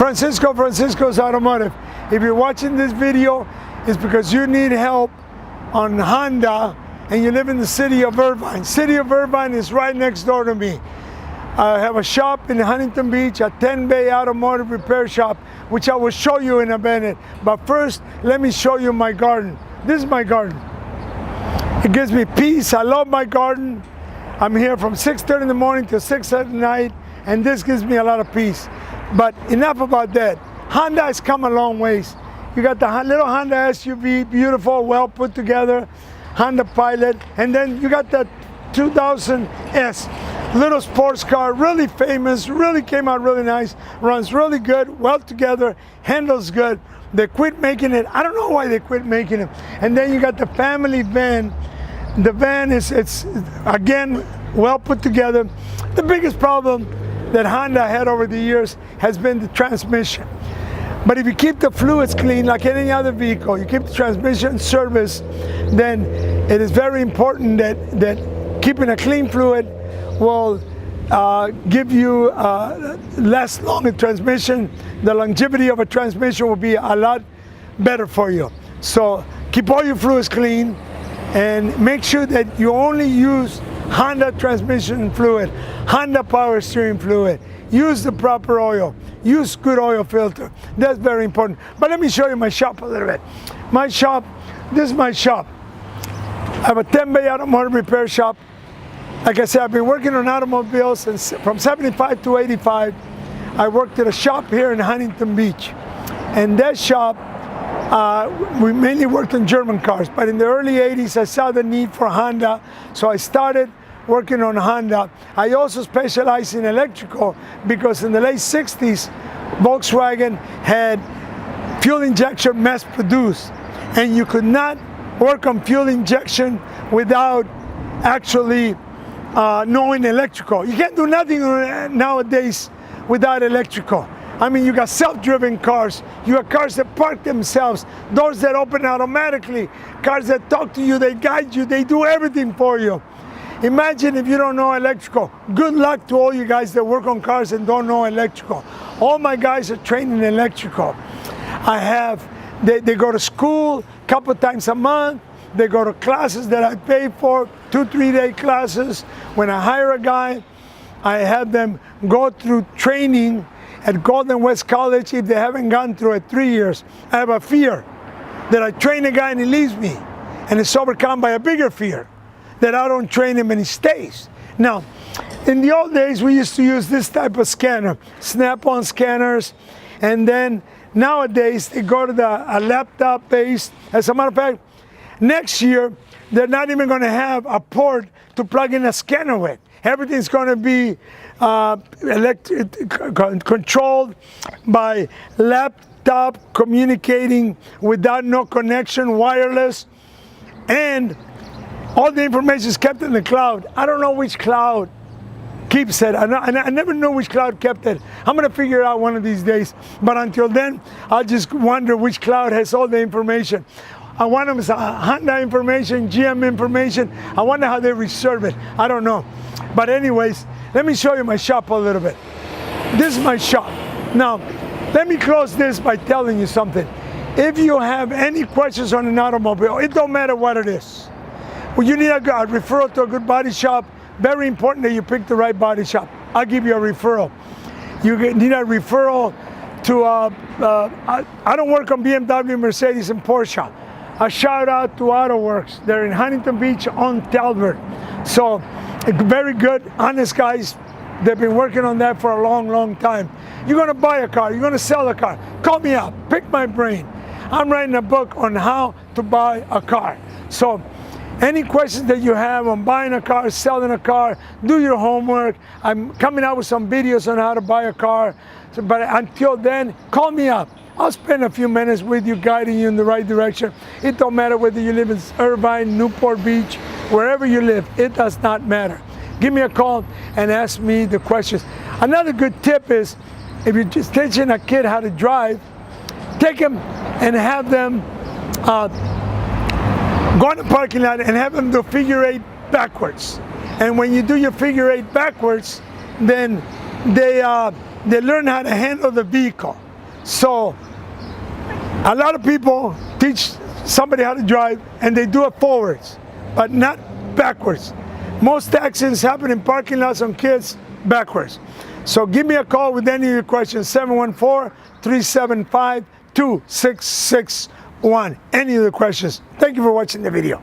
Francisco's Automotive. If you're watching this video, it's because you need help on Honda and you live in the city of Irvine. City of Irvine is right next door to me. I have a shop in Huntington Beach, a 10-bay automotive repair shop, which I will show you in a minute. But first, let me show you my garden. This is my garden. It gives me peace. I love my garden. I'm here from 6:30 in the morning till 6 at night, and this gives me a lot of peace. But enough about that. Honda has come a long ways. You got the little Honda SUV, beautiful, well put together, Honda Pilot, and then you got that 2000S, little sports car, really famous, really came out really nice, runs really good, well together, handles good. They quit making it. I don't know why they quit making it. And then you got the family van. The van it's again well put together. The biggest problem that Honda had over the years has been the transmission. But if you keep the fluids clean like any other vehicle, you keep the transmission service, then it is very important that keeping a clean fluid will give you less long a transmission. The longevity of a transmission will be a lot better for you. So keep all your fluids clean and make sure that you only use Honda transmission fluid, Honda power steering fluid. Use the proper oil. Use good oil filter. That's very important. But let me show you my shop a little bit. My shop, this is my shop. I have a 10-bay automotive repair shop. Like I said, I've been working on automobiles since from 75 to 85. I worked at a shop here in Huntington Beach. And that shop, we mainly worked on German cars. But in the early 80s, I saw the need for Honda. So I started working on Honda. I also specialize in electrical because in the late 60s, Volkswagen had fuel injection mass produced. And you could not work on fuel injection without actually knowing electrical. You can't do nothing nowadays without electrical. I mean, you got self-driven cars, you got cars that park themselves, doors that open automatically, cars that talk to you, they guide you, they do everything for you. Imagine if you don't know electrical. Good luck to all you guys that work on cars and don't know electrical. All my guys are trained in electrical. They go to school a couple times a month. They go to classes that I pay for, 2-3-day classes. When I hire a guy, I have them go through training at Golden West College if they haven't gone through it 3 years. I have a fear that I train a guy and he leaves me, and it's overcome by a bigger fear that I don't train him and he stays. Now, in the old days, we used to use this type of scanner, Snap-on scanners, and then nowadays they go to a laptop based. As a matter of fact, next year, they're not even going to have a port to plug in a scanner with. Everything's going to be controlled by laptop communicating without no connection, wireless, and all the information is kept in the cloud. I don't know which cloud keeps it. I never know which cloud kept it. I'm going to figure it out one of these days. But until then, I'll just wonder which cloud has all the information. I want them Honda information, GM information. I wonder how they reserve it. I don't know. But anyways, let me show you my shop a little bit. This is my shop. Now, let me close this by telling you something. If you have any questions on an automobile, it don't matter what it is. Well, you need a referral to a good body shop. Very important that you pick the right body shop. I'll give you a referral. You need a referral to, I don't work on BMW, Mercedes, and Porsche. A shout out to AutoWorks. They're in Huntington Beach on Talbot. So, very good, honest guys. They've been working on that for a long, long time. You're gonna buy a car, you're gonna sell a car. Call me up, pick my brain. I'm writing a book on how to buy a car. So, any questions that you have on buying a car, selling a car, do your homework. I'm coming out with some videos on how to buy a car. So, but until then, call me up. I'll spend a few minutes with you, guiding you in the right direction. It don't matter whether you live in Irvine, Newport Beach, wherever you live, it does not matter. Give me a call and ask me the questions. Another good tip is, if you're just teaching a kid how to drive, take them and have them go in the parking lot and have them do figure eight backwards. And when you do your figure eight backwards, then they learn how to handle the vehicle. So a lot of people teach somebody how to drive and they do it forwards, but not backwards. Most accidents happen in parking lots on kids backwards. So give me a call with any of your questions, 714-375-2661. Any of the questions. Thank you for watching the video.